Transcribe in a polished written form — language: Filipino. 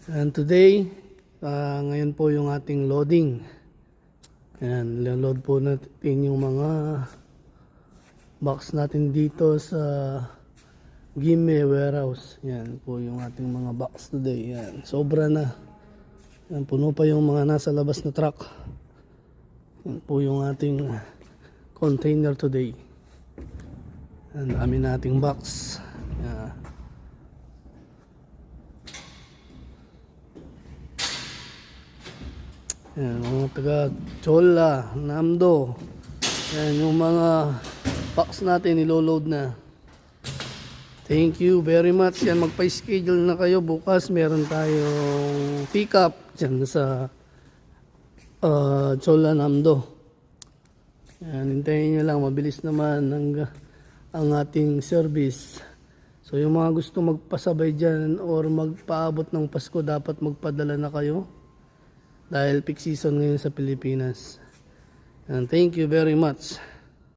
And today, ngayon po yung ating loading. Ayan, load po natin yung mga box natin dito sa Gime warehouse. Yan po yung ating mga box today. Yan, sobra na. Yan, puno pa yung mga nasa labas na truck. Yan po yung ating container today. Ang dami nating box. Yan. Yan, mga taga Chola, Namdo. Yan, yung mga box natin ilo-load na. Thank you very much. Yan, magpa-schedule na kayo. Bukas meron tayong pick up dyan sa Chola, Namdo. Yan, hintayin nyo lang. Mabilis naman ang ating service. So yung mga gusto magpasabay dyan or magpaabot ng Pasko, dapat magpadala na kayo. Dahil peak season ngayon sa Pilipinas. And thank you very much.